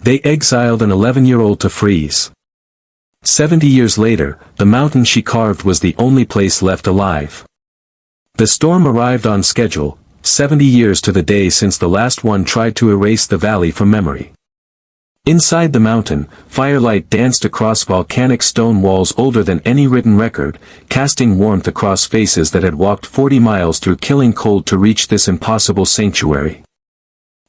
They exiled an 11-year-old to freeze. 70 years later, the mountain she carved was the only place left alive. The storm arrived on schedule, 70 years to the day since the last one tried to erase the valley from memory. Inside the mountain, firelight danced across volcanic stone walls older than any written record, casting warmth across faces that had walked 40 miles through killing cold to reach this impossible sanctuary.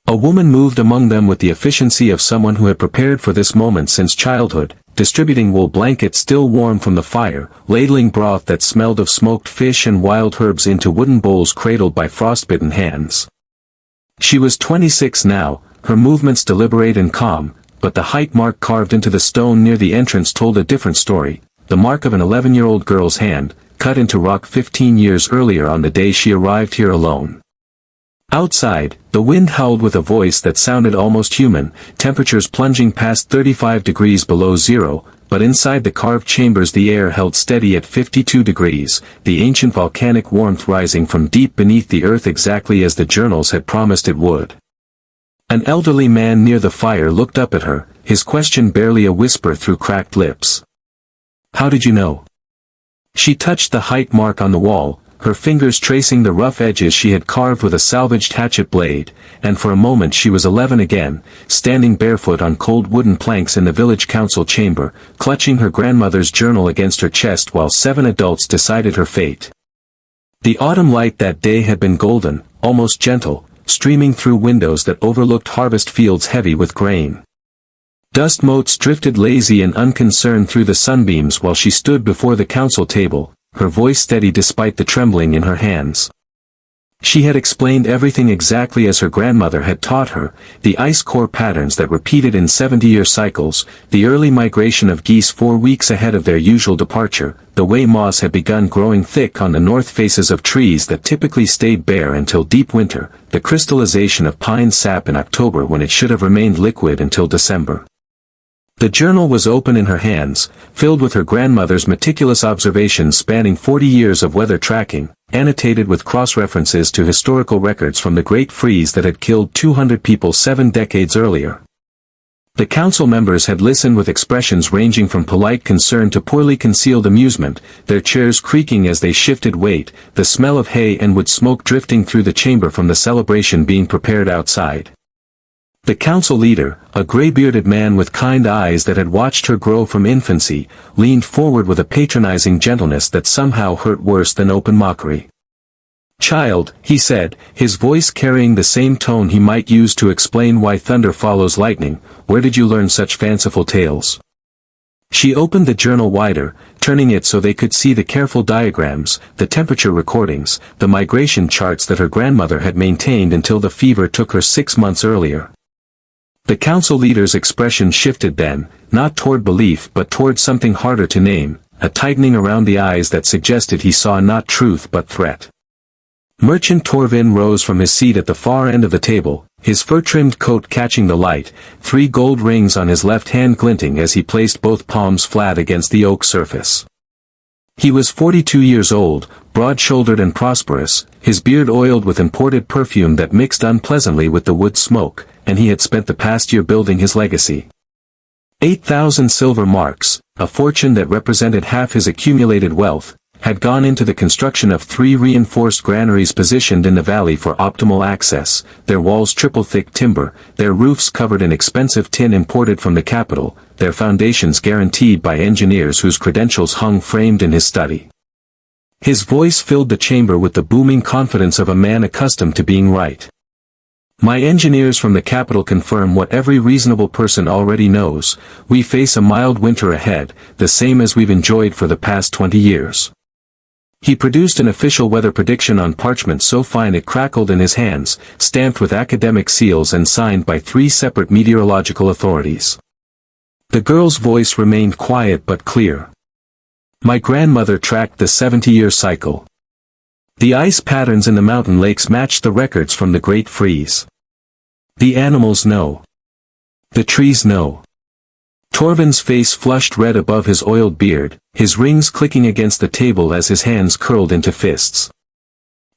A woman moved among them with the efficiency of someone who had prepared for this moment since childhood, distributing wool blankets still warm from the fire, ladling broth that smelled of smoked fish and wild herbs into wooden bowls cradled by frostbitten hands. She was 26 now, her movements deliberate and calm, but the height mark carved into the stone near the entrance told a different story, the mark of an 11-year-old girl's hand, cut into rock 15 years earlier on the day she arrived here alone. Outside, the wind howled with a voice that sounded almost human, temperatures plunging past 35 degrees below zero, but inside the carved chambers the air held steady at 52 degrees, the ancient volcanic warmth rising from deep beneath the earth exactly as the journals had promised it would. An elderly man near the fire looked up at her, his question barely a whisper through cracked lips. "How did you know?" She touched the height mark on the wall, her fingers tracing the rough edges she had carved with a salvaged hatchet blade, and for a moment she was 11 again, standing barefoot on cold wooden planks in the village council chamber, clutching her grandmother's journal against her chest while 7 adults decided her fate. The autumn light that day had been golden, almost gentle, streaming through windows that overlooked harvest fields heavy with grain. Dust motes drifted lazy and unconcerned through the sunbeams while she stood before the council table, her voice steady despite the trembling in her hands. She had explained everything exactly as her grandmother had taught her, the ice core patterns that repeated in 70-year cycles, the early migration of geese 4 weeks ahead of their usual departure, the way moss had begun growing thick on the north faces of trees that typically stayed bare until deep winter, the crystallization of pine sap in October when it should have remained liquid until December. The journal was open in her hands, filled with her grandmother's meticulous observations spanning 40 years of weather tracking, annotated with cross-references to historical records from the Great Freeze that had killed 200 people 7 decades earlier. The council members had listened with expressions ranging from polite concern to poorly concealed amusement, their chairs creaking as they shifted weight, the smell of hay and wood smoke drifting through the chamber from the celebration being prepared outside. The council leader, a gray-bearded man with kind eyes that had watched her grow from infancy, leaned forward with a patronizing gentleness that somehow hurt worse than open mockery. "Child," he said, his voice carrying the same tone he might use to explain why thunder follows lightning, "where did you learn such fanciful tales?" She opened the journal wider, turning it so they could see the careful diagrams, the temperature recordings, the migration charts that her grandmother had maintained until the fever took her 6 months earlier. The council leader's expression shifted then, not toward belief but toward something harder to name, a tightening around the eyes that suggested he saw not truth but threat. Merchant Torvin rose from his seat at the far end of the table, his fur-trimmed coat catching the light, 3 gold rings on his left hand glinting as he placed both palms flat against the oak surface. He was 42 years old, broad-shouldered and prosperous, his beard oiled with imported perfume that mixed unpleasantly with the wood smoke, and he had spent the past year building his legacy. 8,000 silver marks, a fortune that represented half his accumulated wealth, had gone into the construction of 3 reinforced granaries positioned in the valley for optimal access, their walls triple-thick timber, their roofs covered in expensive tin imported from the capital, their foundations guaranteed by engineers whose credentials hung framed in his study. His voice filled the chamber with the booming confidence of a man accustomed to being right. "My engineers from the capital confirm what every reasonable person already knows, we face a mild winter ahead, the same as we've enjoyed for the past 20 years. He produced an official weather prediction on parchment so fine it crackled in his hands, stamped with academic seals and signed by 3 separate meteorological authorities. The girl's voice remained quiet but clear. "My grandmother tracked the 70-year cycle. The ice patterns in the mountain lakes matched the records from the Great Freeze. The animals know. The trees know." Torvin's face flushed red above his oiled beard, his rings clicking against the table as his hands curled into fists.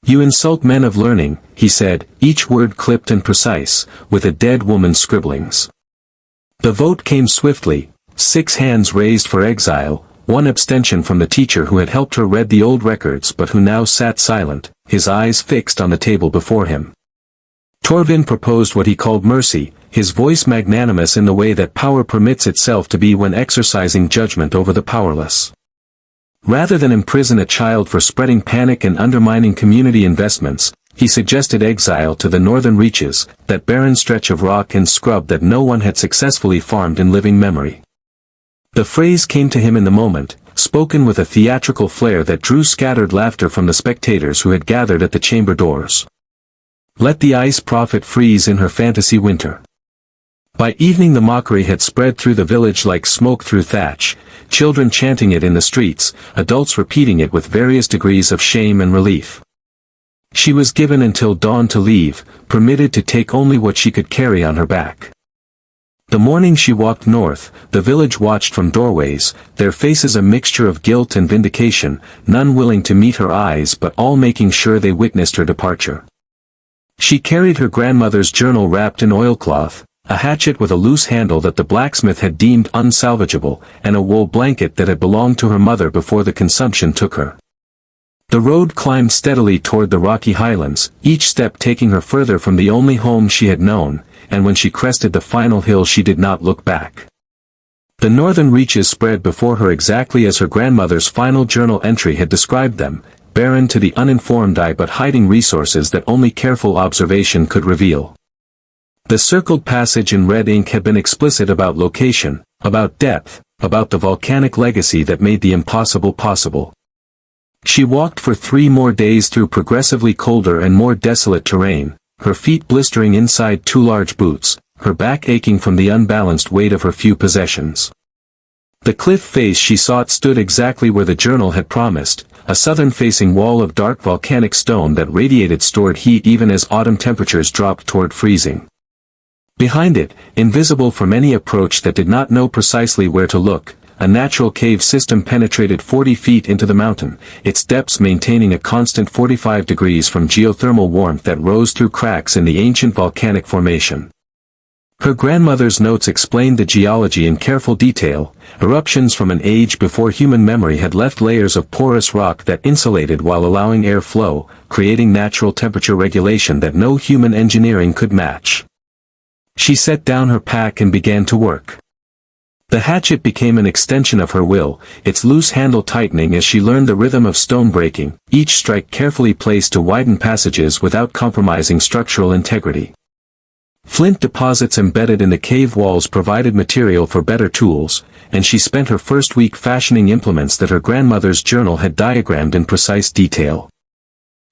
"You insult men of learning," he said, each word clipped and precise, with a dead woman's scribblings. The vote came swiftly, 6 hands raised for Exile, 1 abstention from the teacher who had helped her read the old records but who now sat silent, his eyes fixed on the table before him. Torvin proposed what he called mercy, his voice magnanimous in the way that power permits itself to be when exercising judgment over the powerless. Rather than imprison a child for spreading panic and undermining community investments, he suggested exile to the northern reaches, that barren stretch of rock and scrub that no one had successfully farmed in living memory. The phrase came to him in the moment, spoken with a theatrical flair that drew scattered laughter from the spectators who had gathered at the chamber doors. Let the ice prophet freeze in her fantasy winter. By evening the mockery had spread through the village like smoke through thatch, children chanting it in the streets, adults repeating it with various degrees of shame and relief. She was given until dawn to leave, permitted to take only what she could carry on her back. The morning she walked north, the village watched from doorways, their faces a mixture of guilt and vindication, none willing to meet her eyes but all making sure they witnessed her departure. She carried her grandmother's journal wrapped in oilcloth, a hatchet with a loose handle that the blacksmith had deemed unsalvageable, and a wool blanket that had belonged to her mother before the consumption took her. The road climbed steadily toward the rocky highlands, each step taking her further from the only home she had known, and when she crested the final hill she did not look back. The northern reaches spread before her exactly as her grandmother's final journal entry had described them, barren to the uninformed eye but hiding resources that only careful observation could reveal. The circled passage in red ink had been explicit about location, about depth, about the volcanic legacy that made the impossible possible. She walked for 3 more days through progressively colder and more desolate terrain, her feet blistering inside 2 large boots, her back aching from the unbalanced weight of her few possessions. The cliff face she sought stood exactly where the journal had promised, a southern-facing wall of dark volcanic stone that radiated stored heat even as autumn temperatures dropped toward freezing. Behind it, invisible from any approach that did not know precisely where to look, a natural cave system penetrated 40 feet into the mountain, its depths maintaining a constant 45 degrees from geothermal warmth that rose through cracks in the ancient volcanic formation. Her grandmother's notes explained the geology in careful detail. Eruptions from an age before human memory had left layers of porous rock that insulated while allowing air flow, creating natural temperature regulation that no human engineering could match. She set down her pack and began to work. The hatchet became an extension of her will, its loose handle tightening as she learned the rhythm of stone breaking, each strike carefully placed to widen passages without compromising structural integrity. Flint deposits embedded in the cave walls provided material for better tools, and she spent her first week fashioning implements that her grandmother's journal had diagrammed in precise detail.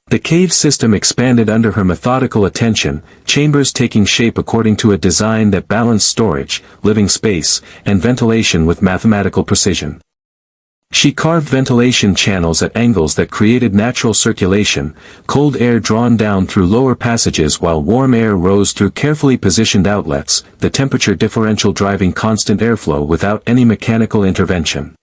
The cave system expanded under her methodical attention, chambers taking shape according to a design that balanced storage, living space, and ventilation with mathematical precision. She carved ventilation channels at angles that created natural circulation, cold air drawn down through lower passages while warm air rose through carefully positioned outlets, the temperature differential driving constant airflow without any mechanical intervention.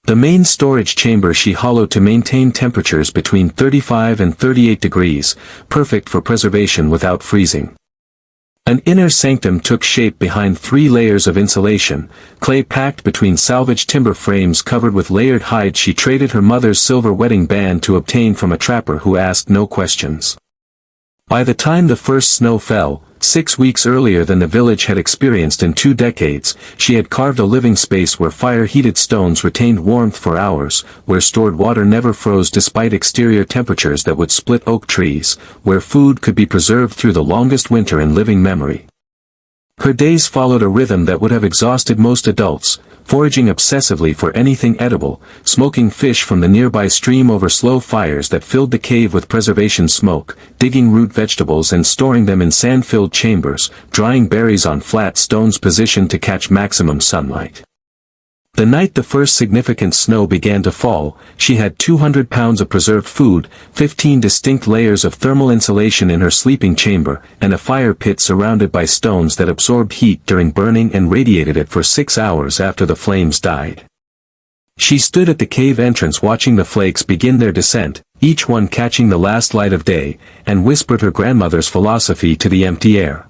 The main storage chamber she hollowed to maintain temperatures between 35 and 38 degrees, perfect for preservation without freezing. An inner sanctum took shape behind 3 layers of insulation, clay packed between salvaged timber frames covered with layered hide she traded her mother's silver wedding band to obtain from a trapper who asked no questions. By the time the first snow fell, 6 weeks earlier than the village had experienced in 2 decades, she had carved a living space where fire-heated stones retained warmth for hours, where stored water never froze despite exterior temperatures that would split oak trees, where food could be preserved through the longest winter in living memory. Her days followed a rhythm that would have exhausted most adults, foraging obsessively for anything edible, smoking fish from the nearby stream over slow fires that filled the cave with preservation smoke, digging root vegetables and storing them in sand-filled chambers, drying berries on flat stones positioned to catch maximum sunlight. The night the first significant snow began to fall, she had 200 pounds of preserved food, 15 distinct layers of thermal insulation in her sleeping chamber, and a fire pit surrounded by stones that absorbed heat during burning and radiated it for 6 hours after the flames died. She stood at the cave entrance watching the flakes begin their descent, each one catching the last light of day, and whispered her grandmother's philosophy to the empty air.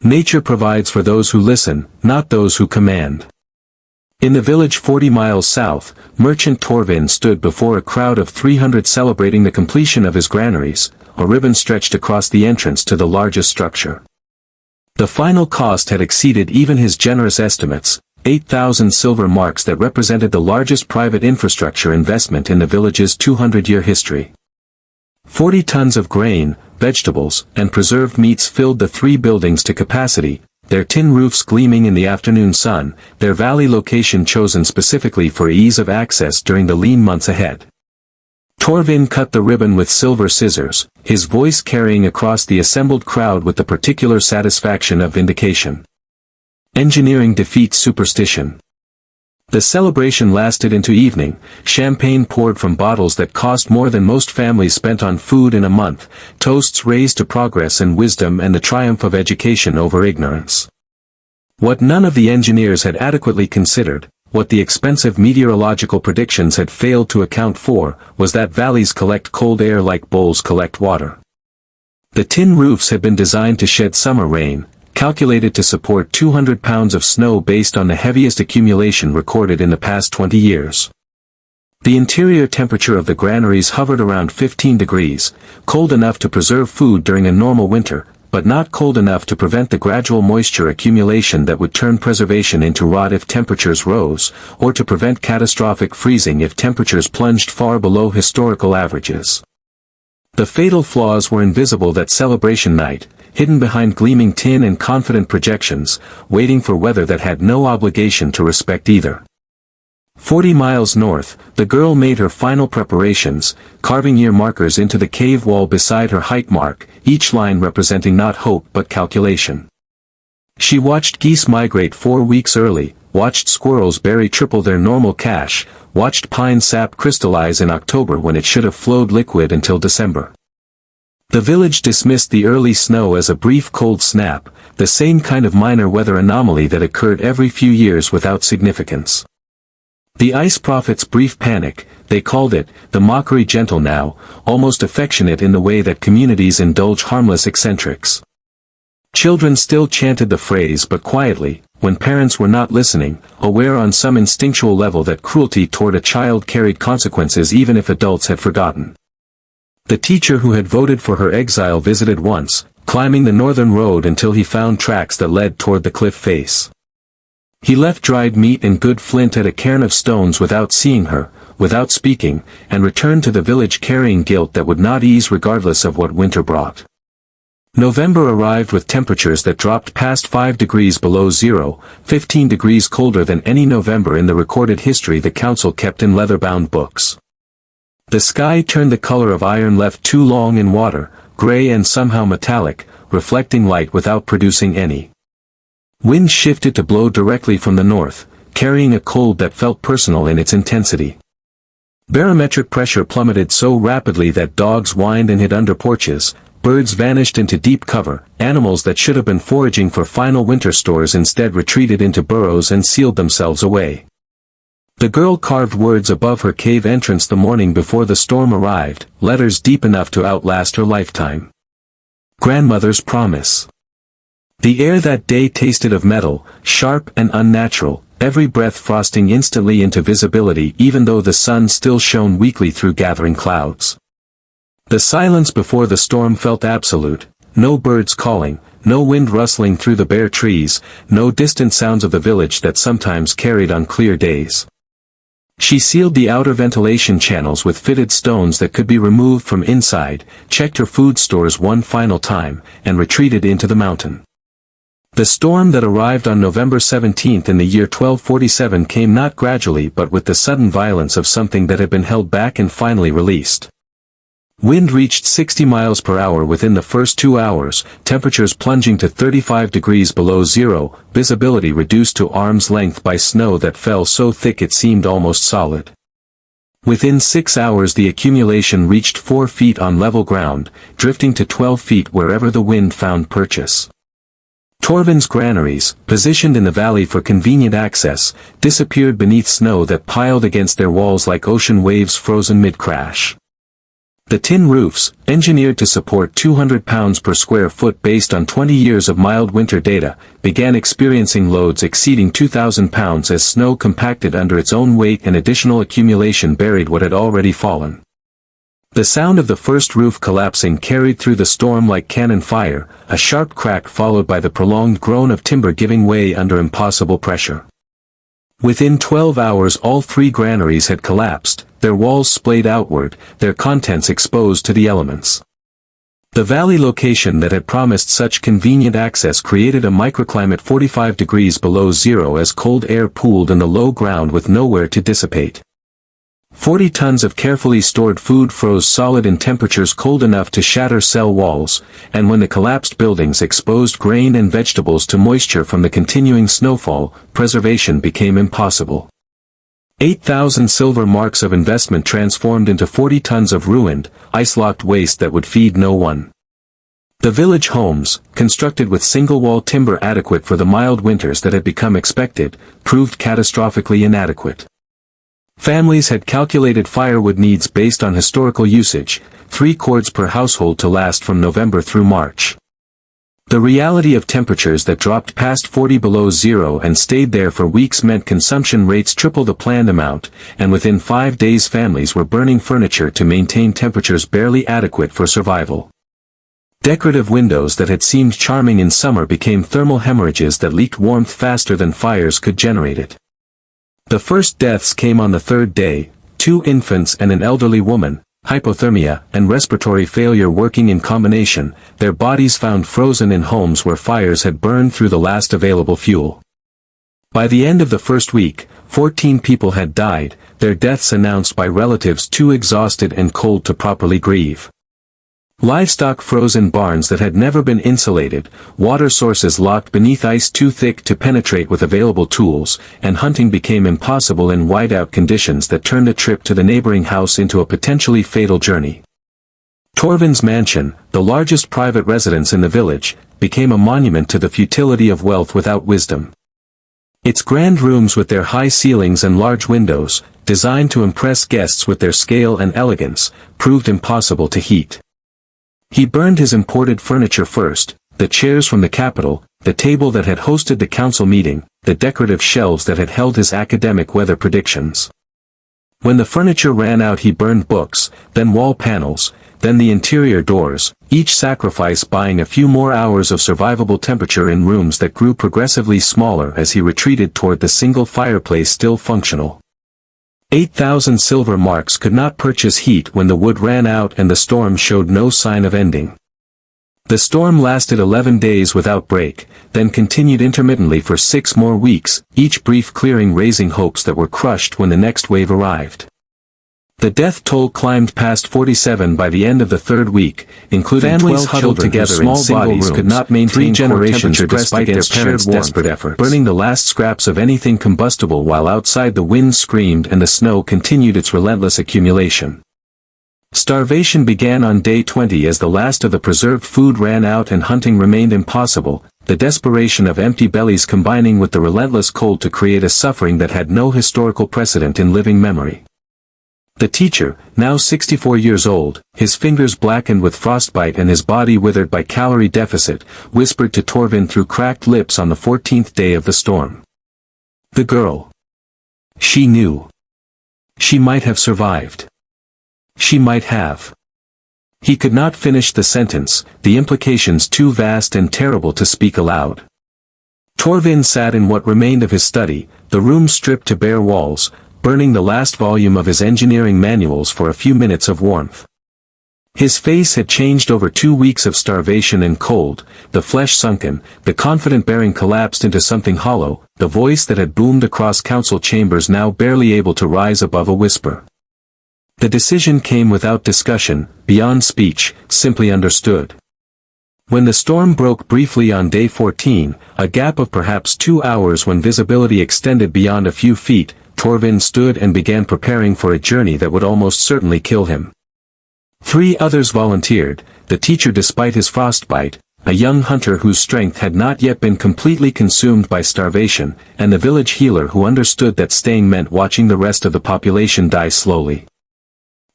Nature provides for those who listen, not those who command. In the village 40 miles south, merchant Torvin stood before a crowd of 300 celebrating the completion of his granaries, a ribbon stretched across the entrance to the largest structure. The final cost had exceeded even his generous estimates, 8,000 silver marks that represented the largest private infrastructure investment in the village's 200-year history. 40 tons of grain, vegetables, and preserved meats filled the 3 buildings to capacity, their tin roofs gleaming in the afternoon sun, their valley location chosen specifically for ease of access during the lean months ahead. Torvin cut the ribbon with silver scissors, his voice carrying across the assembled crowd with the particular satisfaction of vindication. Engineering defeats superstition. The celebration lasted into evening, champagne poured from bottles that cost more than most families spent on food in a month, toasts raised to progress and wisdom and the triumph of education over ignorance. What none of the engineers had adequately considered, what the expensive meteorological predictions had failed to account for, was that valleys collect cold air like bowls collect water. The tin roofs had been designed to shed summer rain, calculated to support 200 pounds of snow based on the heaviest accumulation recorded in the past 20 years. The interior temperature of the granaries hovered around 15 degrees, cold enough to preserve food during a normal winter, but not cold enough to prevent the gradual moisture accumulation that would turn preservation into rot if temperatures rose, or to prevent catastrophic freezing if temperatures plunged far below historical averages. The fatal flaws were invisible that celebration night, hidden behind gleaming tin and confident projections, waiting for weather that had no obligation to respect either. 40 miles north, the girl made her final preparations, carving year markers into the cave wall beside her height mark, each line representing not hope but calculation. She watched geese migrate 4 weeks early, watched squirrels bury triple their normal cache, watched pine sap crystallize in October when it should have flowed liquid until December. The village dismissed the early snow as a brief cold snap, the same kind of minor weather anomaly that occurred every few years without significance. The ice prophet's brief panic, they called it, the mockery gentle now, almost affectionate in the way that communities indulge harmless eccentrics. Children still chanted the phrase but quietly, when parents were not listening, aware on some instinctual level that cruelty toward a child carried consequences even if adults had forgotten. The teacher who had voted for her exile visited once, climbing the northern road until he found tracks that led toward the cliff face. He left dried meat and good flint at a cairn of stones without seeing her, without speaking, and returned to the village carrying guilt that would not ease regardless of what winter brought. November arrived with temperatures that dropped past 5 degrees below zero, 15 degrees colder than any November in the recorded history the council kept in leather-bound books. The sky turned the color of iron left too long in water, gray and somehow metallic, reflecting light without producing any. Wind shifted to blow directly from the north, carrying a cold that felt personal in its intensity. Barometric pressure plummeted so rapidly that dogs whined and hid under porches, birds vanished into deep cover, animals that should have been foraging for final winter stores instead retreated into burrows and sealed themselves away. The girl carved words above her cave entrance the morning before the storm arrived, letters deep enough to outlast her lifetime. Grandmother's promise. The air that day tasted of metal, sharp and unnatural, every breath frosting instantly into visibility even though the sun still shone weakly through gathering clouds. The silence before the storm felt absolute, no birds calling, no wind rustling through the bare trees, no distant sounds of the village that sometimes carried on clear days. She sealed the outer ventilation channels with fitted stones that could be removed from inside, checked her food stores one final time, and retreated into the mountain. The storm that arrived on November 17 in the year 1247 came not gradually but with the sudden violence of something that had been held back and finally released. Wind reached 60 miles per hour within the first 2 hours, temperatures plunging to 35 degrees below zero, visibility reduced to arm's length by snow that fell so thick it seemed almost solid. Within 6 hours the accumulation reached 4 feet on level ground, drifting to 12 feet wherever the wind found purchase. Torvin's granaries, positioned in the valley for convenient access, disappeared beneath snow that piled against their walls like ocean waves frozen mid-crash. The tin roofs, engineered to support 200 pounds per square foot based on 20 years of mild winter data, began experiencing loads exceeding 2,000 pounds as snow compacted under its own weight and additional accumulation buried what had already fallen. The sound of the first roof collapsing carried through the storm like cannon fire, a sharp crack followed by the prolonged groan of timber giving way under impossible pressure. Within 12 hours all 3 granaries had collapsed, their walls splayed outward, their contents exposed to the elements. The valley location that had promised such convenient access created a microclimate 45 degrees below zero as cold air pooled in the low ground with nowhere to dissipate. 40 tons of carefully stored food froze solid in temperatures cold enough to shatter cell walls, and when the collapsed buildings exposed grain and vegetables to moisture from the continuing snowfall, preservation became impossible. 8,000 silver marks of investment transformed into 40 tons of ruined, ice-locked waste that would feed no one. The village homes, constructed with single-wall timber adequate for the mild winters that had become expected, proved catastrophically inadequate. Families had calculated firewood needs based on historical usage, 3 cords per household to last from November through March. The reality of temperatures that dropped past 40 below zero and stayed there for weeks meant consumption rates triple the planned amount, and within 5 days families were burning furniture to maintain temperatures barely adequate for survival. Decorative windows that had seemed charming in summer became thermal hemorrhages that leaked warmth faster than fires could generate it. The first deaths came on the 3rd day, 2 infants and an elderly woman, hypothermia and respiratory failure working in combination, their bodies found frozen in homes where fires had burned through the last available fuel. By the end of the first week, 14 people had died, their deaths announced by relatives too exhausted and cold to properly grieve. Livestock froze in barns that had never been insulated, water sources locked beneath ice too thick to penetrate with available tools, and hunting became impossible in whiteout conditions that turned a trip to the neighboring house into a potentially fatal journey. Torvin's mansion, the largest private residence in the village, became a monument to the futility of wealth without wisdom. Its grand rooms with their high ceilings and large windows, designed to impress guests with their scale and elegance, proved impossible to heat. He burned his imported furniture first, the chairs from the capital, the table that had hosted the council meeting, the decorative shelves that had held his academic weather predictions. When the furniture ran out he burned books, then wall panels, then the interior doors, each sacrifice buying a few more hours of survivable temperature in rooms that grew progressively smaller as he retreated toward the single fireplace still functional. 8,000 silver marks could not purchase heat when the wood ran out and the storm showed no sign of ending. The storm lasted 11 days without break, then continued intermittently for 6 more weeks, each brief clearing raising hopes that were crushed when the next wave arrived. The death toll climbed past 47 by the end of the 3rd week, including families 12 huddled together in small bodies could not maintain 3 generations despite their parents' desperate efforts, burning the last scraps of anything combustible while outside the wind screamed and the snow continued its relentless accumulation. Starvation began on day 20 as the last of the preserved food ran out and hunting remained impossible, the desperation of empty bellies combining with the relentless cold to create a suffering that had no historical precedent in living memory. The teacher, now 64 years old, his fingers blackened with frostbite and his body withered by calorie deficit, whispered to Torvin through cracked lips on the 14th day of the storm. The girl. She knew. She might have survived. She might have. He could not finish the sentence, the implications too vast and terrible to speak aloud. Torvin sat in what remained of his study, the room stripped to bare walls, burning the last volume of his engineering manuals for a few minutes of warmth. His face had changed over 2 weeks of starvation and cold, the flesh sunken, the confident bearing collapsed into something hollow, the voice that had boomed across council chambers now barely able to rise above a whisper. The decision came without discussion, beyond speech, simply understood. When the storm broke briefly on day 14, a gap of perhaps 2 hours when visibility extended beyond a few feet, Torvin stood and began preparing for a journey that would almost certainly kill him. 3 others volunteered, the teacher despite his frostbite, a young hunter whose strength had not yet been completely consumed by starvation, and the village healer who understood that staying meant watching the rest of the population die slowly.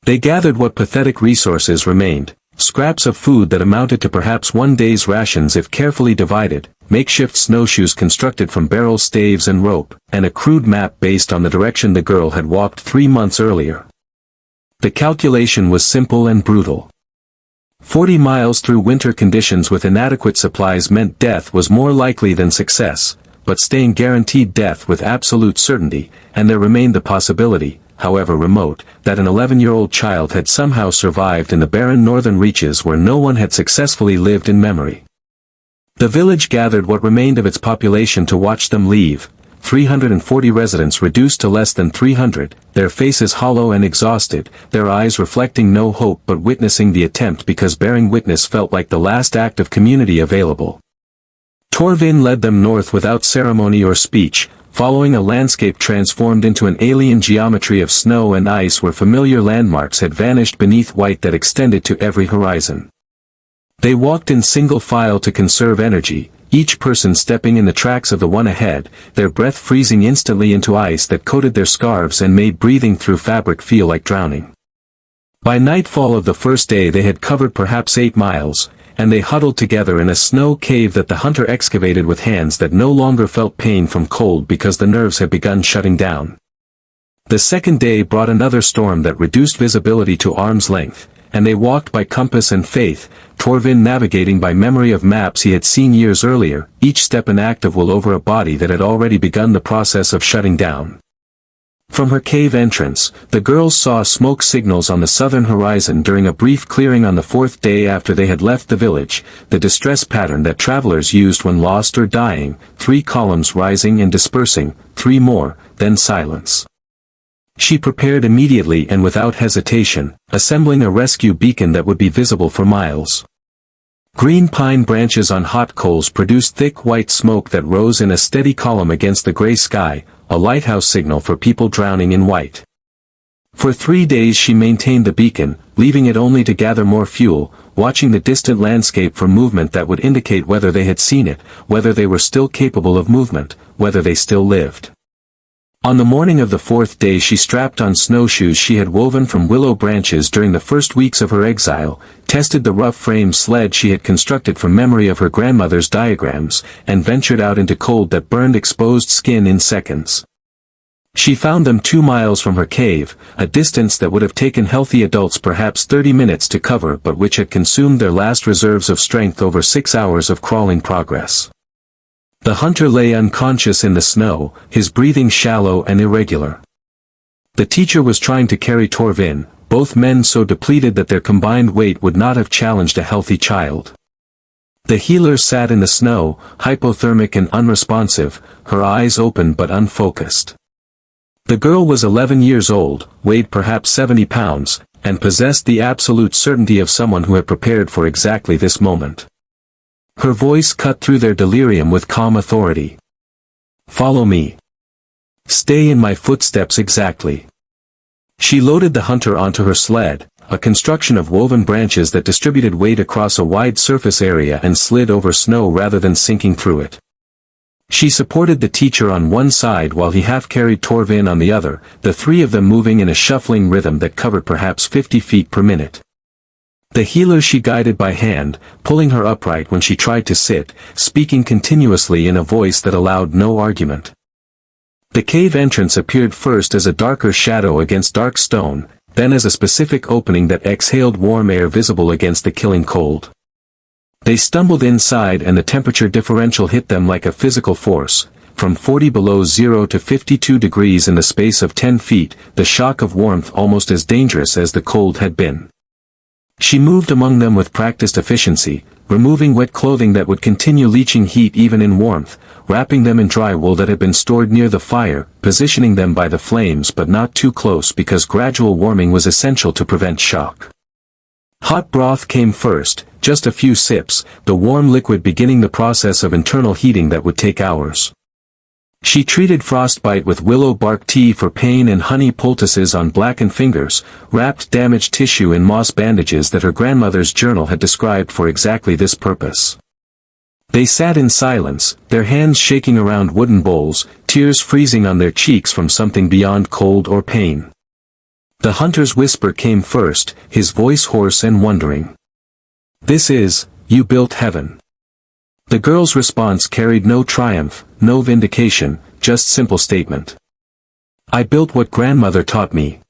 They gathered what pathetic resources remained, scraps of food that amounted to perhaps one day's rations if carefully divided, makeshift snowshoes constructed from barrel staves and rope, and a crude map based on the direction the girl had walked 3 months earlier. The calculation was simple and brutal. 40 miles through winter conditions with inadequate supplies meant death was more likely than success, but staying guaranteed death with absolute certainty, and there remained the possibility, however remote, that an 11-year-old child had somehow survived in the barren northern reaches where no one had successfully lived in memory. The village gathered what remained of its population to watch them leave, 340 residents reduced to less than 300, their faces hollow and exhausted, their eyes reflecting no hope but witnessing the attempt because bearing witness felt like the last act of community available. Torvin led them north without ceremony or speech, following a landscape transformed into an alien geometry of snow and ice where familiar landmarks had vanished beneath white that extended to every horizon. They walked in single file to conserve energy, each person stepping in the tracks of the one ahead, their breath freezing instantly into ice that coated their scarves and made breathing through fabric feel like drowning. By nightfall of the first day they had covered perhaps 8 miles, and they huddled together in a snow cave that the hunter excavated with hands that no longer felt pain from cold because the nerves had begun shutting down. The second day brought another storm that reduced visibility to arm's length, and they walked by compass and faith, Torvin navigating by memory of maps he had seen years earlier, each step an act of will over a body that had already begun the process of shutting down. From her cave entrance, the girls saw smoke signals on the southern horizon during a brief clearing on the 4th day after they had left the village, the distress pattern that travelers used when lost or dying, 3 columns rising and dispersing, 3 more, then silence. She prepared immediately and without hesitation, assembling a rescue beacon that would be visible for miles. Green pine branches on hot coals produced thick white smoke that rose in a steady column against the gray sky, a lighthouse signal for people drowning in white. For 3 days she maintained the beacon, leaving it only to gather more fuel, watching the distant landscape for movement that would indicate whether they had seen it, whether they were still capable of movement, whether they still lived. On the morning of the 4th day she strapped on snowshoes she had woven from willow branches during the first weeks of her exile, tested the rough frame sled she had constructed from memory of her grandmother's diagrams, and ventured out into cold that burned exposed skin in seconds. She found them 2 miles from her cave, a distance that would have taken healthy adults perhaps 30 minutes to cover but which had consumed their last reserves of strength over 6 hours of crawling progress. The hunter lay unconscious in the snow, his breathing shallow and irregular. The teacher was trying to carry Torvin, both men so depleted that their combined weight would not have challenged a healthy child. The healer sat in the snow, hypothermic and unresponsive, her eyes open but unfocused. The girl was 11 years old, weighed perhaps 70 pounds, and possessed the absolute certainty of someone who had prepared for exactly this moment. Her voice cut through their delirium with calm authority. "Follow me. Stay in my footsteps exactly." She loaded the hunter onto her sled, a construction of woven branches that distributed weight across a wide surface area and slid over snow rather than sinking through it. She supported the teacher on one side while he half-carried Torvin on the other, the 3 of them moving in a shuffling rhythm that covered perhaps 50 feet per minute. The healer she guided by hand, pulling her upright when she tried to sit, speaking continuously in a voice that allowed no argument. The cave entrance appeared first as a darker shadow against dark stone, then as a specific opening that exhaled warm air visible against the killing cold. They stumbled inside and the temperature differential hit them like a physical force, from 40 below zero to 52 degrees in the space of 10 feet, the shock of warmth almost as dangerous as the cold had been. She moved among them with practiced efficiency, removing wet clothing that would continue leaching heat even in warmth, wrapping them in dry wool that had been stored near the fire, positioning them by the flames but not too close because gradual warming was essential to prevent shock. Hot broth came first, just a few sips, the warm liquid beginning the process of internal heating that would take hours. She treated frostbite with willow bark tea for pain and honey poultices on blackened fingers, wrapped damaged tissue in moss bandages that her grandmother's journal had described for exactly this purpose. They sat in silence, their hands shaking around wooden bowls, tears freezing on their cheeks from something beyond cold or pain. The hunter's whisper came first, his voice hoarse and wondering. "This is, you built heaven." The girl's response carried no triumph, no vindication, just simple statement. "I built what grandmother taught me."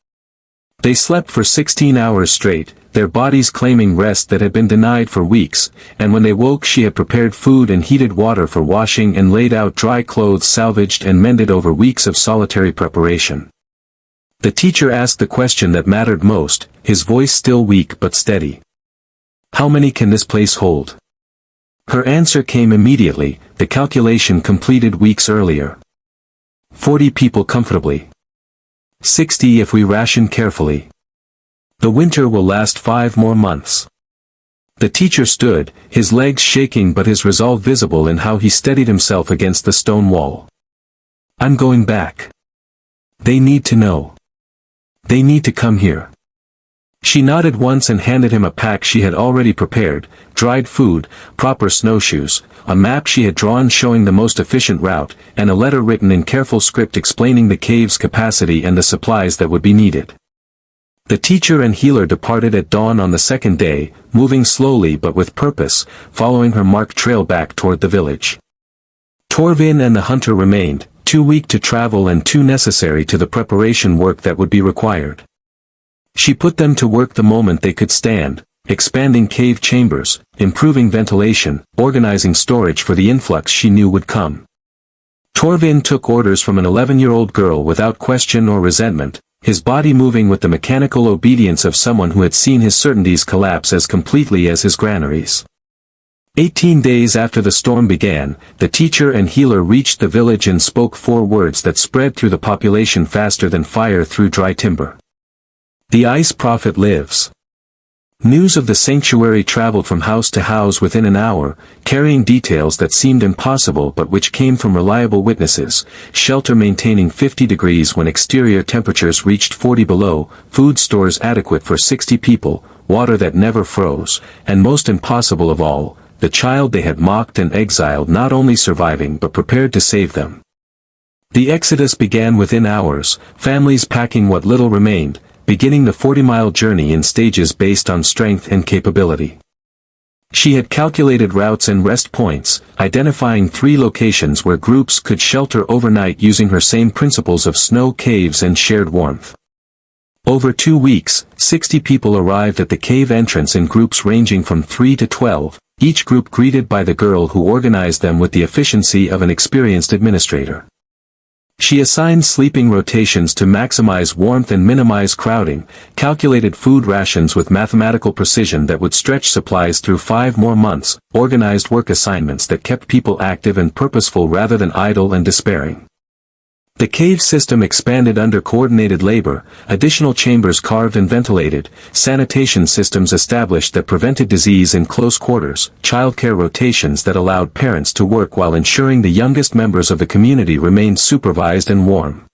They slept for 16 hours straight, their bodies claiming rest that had been denied for weeks, and when they woke she had prepared food and heated water for washing and laid out dry clothes salvaged and mended over weeks of solitary preparation. The teacher asked the question that mattered most, his voice still weak but steady. "How many can this place hold?" Her answer came immediately, the calculation completed weeks earlier. 40 people comfortably. 60 if we ration carefully. The winter will last 5 more months. The teacher stood, his legs shaking but his resolve visible in how he steadied himself against the stone wall. "I'm going back. They need to know. They need to come here." She nodded once and handed him a pack she had already prepared, dried food, proper snowshoes, a map she had drawn showing the most efficient route, and a letter written in careful script explaining the cave's capacity and the supplies that would be needed. The teacher and healer departed at dawn on the second day, moving slowly but with purpose, following her marked trail back toward the village. Torvin and the hunter remained, too weak to travel and too necessary to the preparation work that would be required. She put them to work the moment they could stand, expanding cave chambers, improving ventilation, organizing storage for the influx she knew would come. Torvin took orders from an 11-year-old girl without question or resentment, his body moving with the mechanical obedience of someone who had seen his certainties collapse as completely as his granaries. 18 days after the storm began, the teacher and healer reached the village and spoke 4 words that spread through the population faster than fire through dry timber. "The Ice Prophet lives." News of the sanctuary traveled from house to house within an hour, carrying details that seemed impossible but which came from reliable witnesses: shelter maintaining 50 degrees when exterior temperatures reached 40 below, food stores adequate for 60 people, water that never froze, and most impossible of all, the child they had mocked and exiled not only surviving but prepared to save them. The exodus began within hours, families packing what little remained, beginning the 40-mile journey in stages based on strength and capability. She had calculated routes and rest points, identifying 3 locations where groups could shelter overnight using her same principles of snow caves and shared warmth. Over 2 weeks, 60 people arrived at the cave entrance in groups ranging from 3 to 12, each group greeted by the girl who organized them with the efficiency of an experienced administrator. She assigned sleeping rotations to maximize warmth and minimize crowding, calculated food rations with mathematical precision that would stretch supplies through 5 more months, organized work assignments that kept people active and purposeful rather than idle and despairing. The cave system expanded under coordinated labor, additional chambers carved and ventilated, sanitation systems established that prevented disease in close quarters, childcare rotations that allowed parents to work while ensuring the youngest members of the community remained supervised and warm.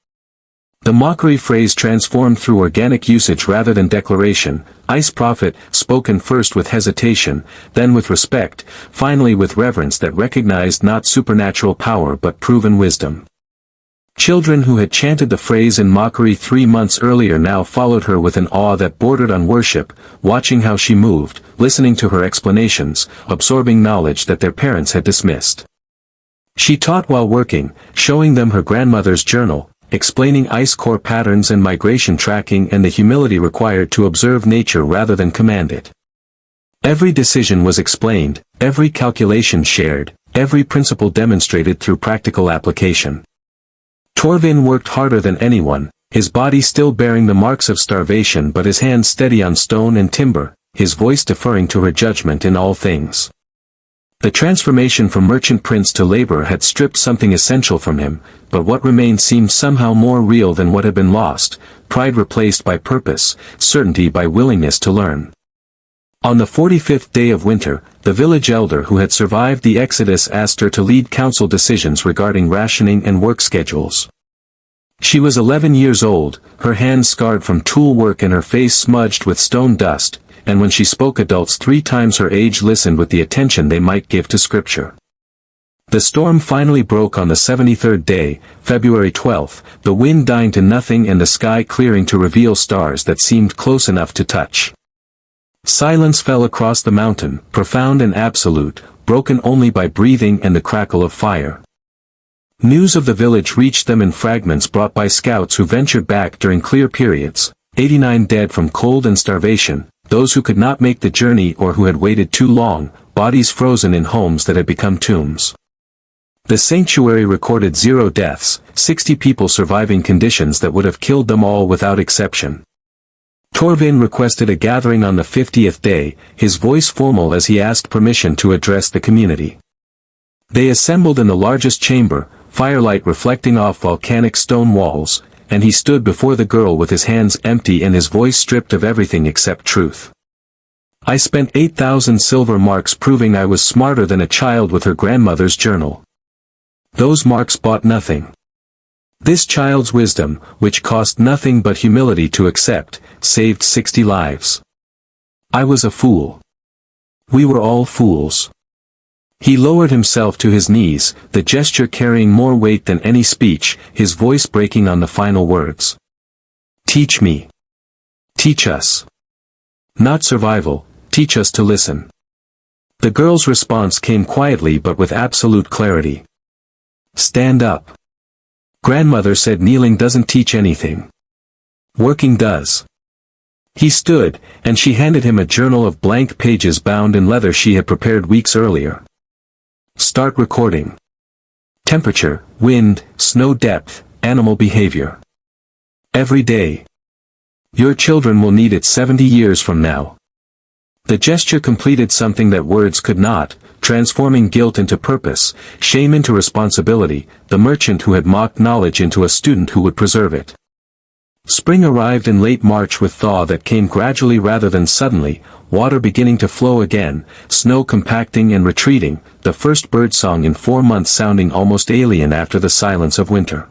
The mockery phrase transformed through organic usage rather than declaration, Ice Prophet, spoken first with hesitation, then with respect, finally with reverence that recognized not supernatural power but proven wisdom. Children who had chanted the phrase in mockery 3 months earlier now followed her with an awe that bordered on worship, watching how she moved, listening to her explanations, absorbing knowledge that their parents had dismissed. She taught while working, showing them her grandmother's journal, explaining ice core patterns and migration tracking and the humility required to observe nature rather than command it. Every decision was explained, every calculation shared, every principle demonstrated through practical application. Torvin worked harder than anyone, his body still bearing the marks of starvation but his hands steady on stone and timber, his voice deferring to her judgment in all things. The transformation from merchant prince to laborer had stripped something essential from him, but what remained seemed somehow more real than what had been lost, pride replaced by purpose, certainty by willingness to learn. On the 45th day of winter, the village elder who had survived the exodus asked her to lead council decisions regarding rationing and work schedules. She was 11 years old, her hands scarred from tool work and her face smudged with stone dust, and when she spoke adults 3 times her age listened with the attention they might give to scripture. The storm finally broke on the 73rd day, February 12th, the wind dying to nothing and the sky clearing to reveal stars that seemed close enough to touch. Silence fell across the mountain, profound and absolute, broken only by breathing and the crackle of fire. News of the village reached them in fragments brought by scouts who ventured back during clear periods, 89 dead from cold and starvation, those who could not make the journey or who had waited too long, bodies frozen in homes that had become tombs. The sanctuary recorded 0 deaths, 60 people surviving conditions that would have killed them all without exception. Torvin requested a gathering on the 50th day, his voice formal as he asked permission to address the community. They assembled in the largest chamber, firelight reflecting off volcanic stone walls, and he stood before the girl with his hands empty and his voice stripped of everything except truth. I spent 8,000 silver marks proving I was smarter than a child with her grandmother's journal. Those marks bought nothing. This child's wisdom, which cost nothing but humility to accept, saved 60 lives. I was a fool. We were all fools. He lowered himself to his knees, the gesture carrying more weight than any speech, his voice breaking on the final words. Teach me. Teach us. Not survival, teach us to listen. The girl's response came quietly but with absolute clarity. Stand up. Grandmother said kneeling doesn't teach anything. Working does. He stood, and she handed him a journal of blank pages bound in leather she had prepared weeks earlier. Start recording. Temperature, wind, snow depth, animal behavior. Every day. Your children will need it 70 years from now. The gesture completed something that words could not, transforming guilt into purpose, shame into responsibility, the merchant who had mocked knowledge into a student who would preserve it. Spring arrived in late March with thaw that came gradually rather than suddenly, water beginning to flow again, snow compacting and retreating, the first birdsong in 4 months sounding almost alien after the silence of winter.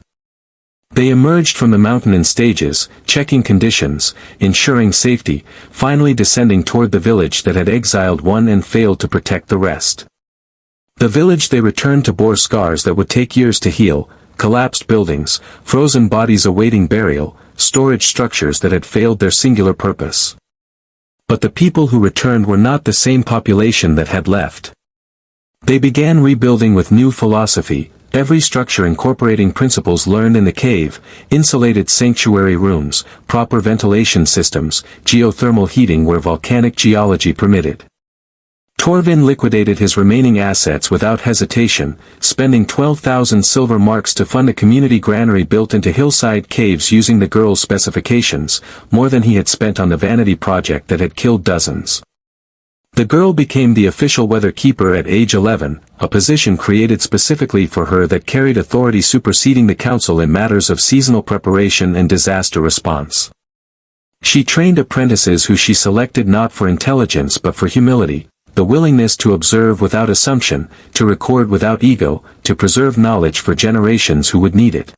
They emerged from the mountain in stages, checking conditions, ensuring safety, finally descending toward the village that had exiled one and failed to protect the rest. The village they returned to bore scars that would take years to heal, collapsed buildings, frozen bodies awaiting burial, storage structures that had failed their singular purpose. But the people who returned were not the same population that had left. They began rebuilding with new philosophy, every structure incorporating principles learned in the cave, insulated sanctuary rooms, proper ventilation systems, geothermal heating where volcanic geology permitted. Torvin liquidated his remaining assets without hesitation, spending 12,000 silver marks to fund a community granary built into hillside caves using the girl's specifications, more than he had spent on the vanity project that had killed dozens. The girl became the official weather keeper at age 11, a position created specifically for her that carried authority superseding the council in matters of seasonal preparation and disaster response. She trained apprentices who she selected not for intelligence but for humility, the willingness to observe without assumption, to record without ego, to preserve knowledge for generations who would need it.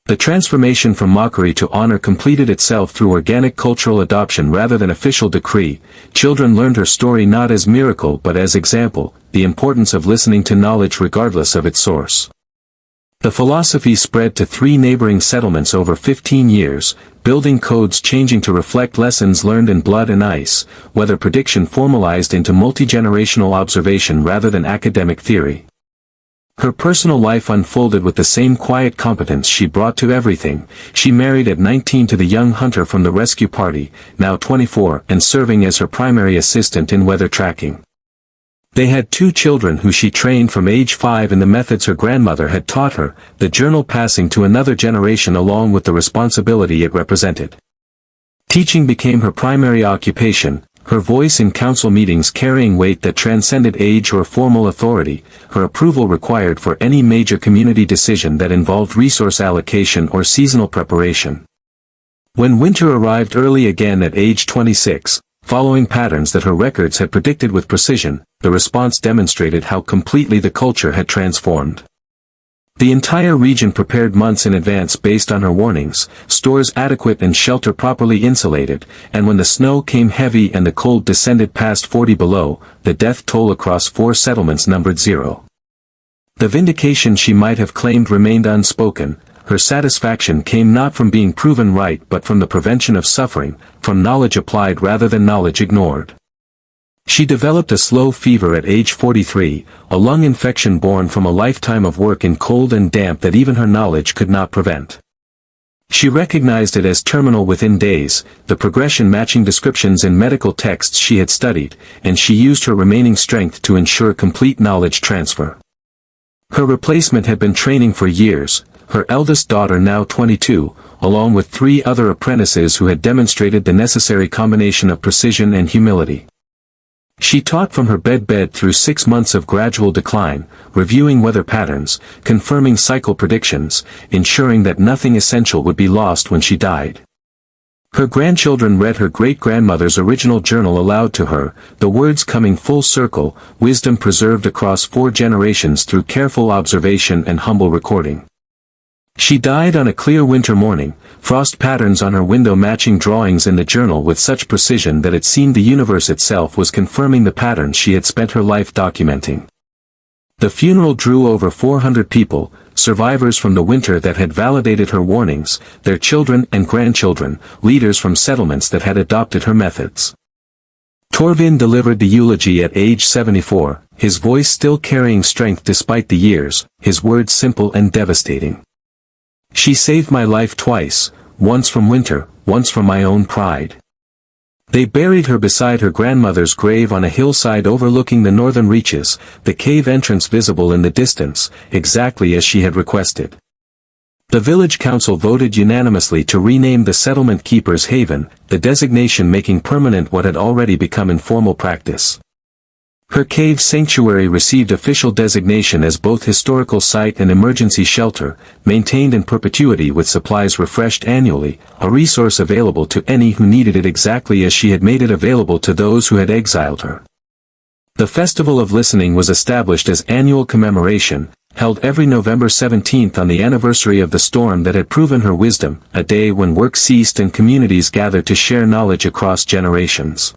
The transformation from mockery to honor completed itself through organic cultural adoption rather than official decree. Children learned her story not as miracle but as example, the importance of listening to knowledge regardless of its source. The philosophy spread to 3 neighboring settlements over 15 years, building codes changing to reflect lessons learned in blood and ice, weather prediction formalized into multi-generational observation rather than academic theory. Her personal life unfolded with the same quiet competence she brought to everything. She married at 19 to the young hunter from the rescue party, now 24 and serving as her primary assistant in weather tracking. They had 2 children who she trained from age 5 in the methods her grandmother had taught her, the journal passing to another generation along with the responsibility it represented. Teaching became her primary occupation, her voice in council meetings carrying weight that transcended age or formal authority, her approval required for any major community decision that involved resource allocation or seasonal preparation. When winter arrived early again at age 26, following patterns that her records had predicted with precision, the response demonstrated how completely the culture had transformed. The entire region prepared months in advance based on her warnings, stores adequate and shelter properly insulated, and when the snow came heavy and the cold descended past 40 below, the death toll across 4 settlements numbered 0. The vindication she might have claimed remained unspoken. Her satisfaction came not from being proven right but from the prevention of suffering, from knowledge applied rather than knowledge ignored. She developed a slow fever at age 43, a lung infection born from a lifetime of work in cold and damp that even her knowledge could not prevent. She recognized it as terminal within days, the progression matching descriptions in medical texts she had studied, and she used her remaining strength to ensure complete knowledge transfer. Her replacement had been training for years, her eldest daughter now 22, along with 3 other apprentices who had demonstrated the necessary combination of precision and humility. She taught from her bed through 6 months of gradual decline, reviewing weather patterns, confirming cycle predictions, ensuring that nothing essential would be lost when she died. Her grandchildren read her great-grandmother's original journal aloud to her, the words coming full circle, wisdom preserved across 4 generations through careful observation and humble recording. She died on a clear winter morning, frost patterns on her window matching drawings in the journal with such precision that it seemed the universe itself was confirming the patterns she had spent her life documenting. The funeral drew over 400 people, survivors from the winter that had validated her warnings, their children and grandchildren, leaders from settlements that had adopted her methods. Torvin delivered the eulogy at age 74, his voice still carrying strength despite the years, his words simple and devastating. She saved my life twice, once from winter, once from my own pride. They buried her beside her grandmother's grave on a hillside overlooking the northern reaches, the cave entrance visible in the distance, exactly as she had requested. The village council voted unanimously to rename the settlement Keeper's Haven, the designation making permanent what had already become informal practice. Her cave sanctuary received official designation as both historical site and emergency shelter, maintained in perpetuity with supplies refreshed annually, a resource available to any who needed it exactly as she had made it available to those who had exiled her. The Festival of Listening was established as annual commemoration, held every November 17th on the anniversary of the storm that had proven her wisdom, a day when work ceased and communities gathered to share knowledge across generations.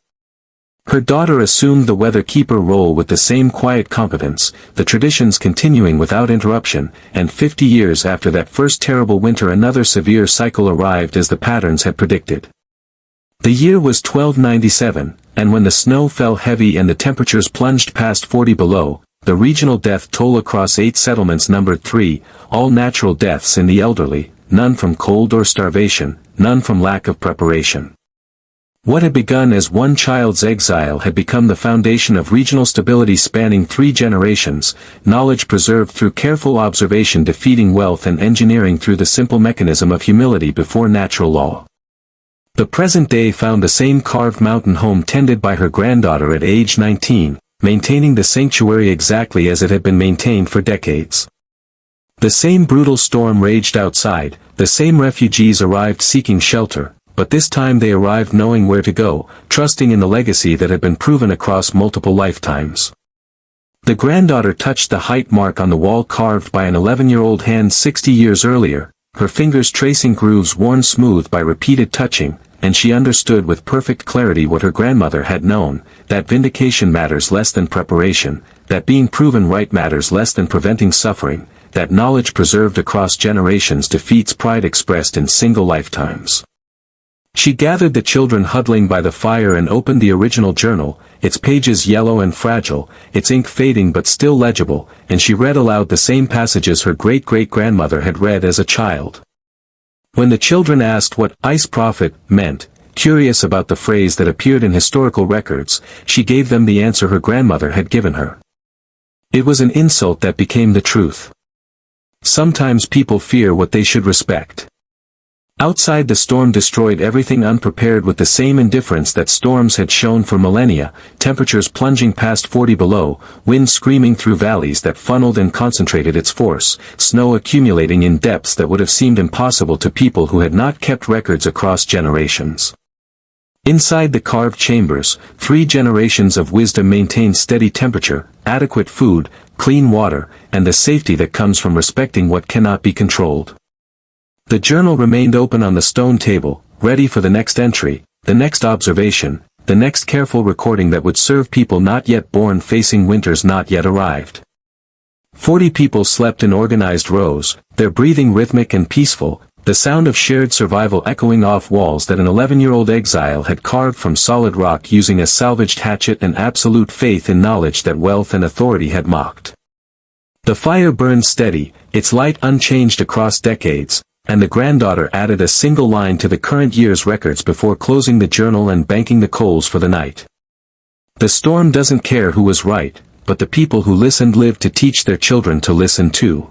Her daughter assumed the Weather Keeper role with the same quiet competence, the traditions continuing without interruption, and 50 years after that first terrible winter another severe cycle arrived as the patterns had predicted. The year was 1297, and when the snow fell heavy and the temperatures plunged past 40 below, the regional death toll across 8 settlements numbered 3, all natural deaths in the elderly, none from cold or starvation, none from lack of preparation. What had begun as one child's exile had become the foundation of regional stability spanning 3 generations, knowledge preserved through careful observation defeating wealth and engineering through the simple mechanism of humility before natural law. The present day found the same carved mountain home tended by her granddaughter at age 19, maintaining the sanctuary exactly as it had been maintained for decades. The same brutal storm raged outside, the same refugees arrived seeking shelter, but this time they arrived knowing where to go, trusting in the legacy that had been proven across multiple lifetimes. The granddaughter touched the height mark on the wall carved by an 11-year-old hand 60 years earlier, her fingers tracing grooves worn smooth by repeated touching, and she understood with perfect clarity what her grandmother had known, that vindication matters less than preparation, that being proven right matters less than preventing suffering, that knowledge preserved across generations defeats pride expressed in single lifetimes. She gathered the children huddling by the fire and opened the original journal, its pages yellow and fragile, its ink fading but still legible, and she read aloud the same passages her great-great-grandmother had read as a child. When the children asked what "ice prophet" meant, curious about the phrase that appeared in historical records, she gave them the answer her grandmother had given her. It was an insult that became the truth. Sometimes people fear what they should respect. Outside the storm destroyed everything unprepared with the same indifference that storms had shown for millennia, temperatures plunging past 40 below, wind screaming through valleys that funneled and concentrated its force, snow accumulating in depths that would have seemed impossible to people who had not kept records across generations. Inside the carved chambers, 3 generations of wisdom maintained steady temperature, adequate food, clean water, and the safety that comes from respecting what cannot be controlled. The journal remained open on the stone table, ready for the next entry, the next observation, the next careful recording that would serve people not yet born facing winters not yet arrived. 40 people slept in organized rows, their breathing rhythmic and peaceful, the sound of shared survival echoing off walls that an 11-year-old exile had carved from solid rock using a salvaged hatchet and absolute faith in knowledge that wealth and authority had mocked. The fire burned steady, its light unchanged across decades, and the granddaughter added a single line to the current year's records before closing the journal and banking the coals for the night. The storm doesn't care who was right, but the people who listened lived to teach their children to listen too.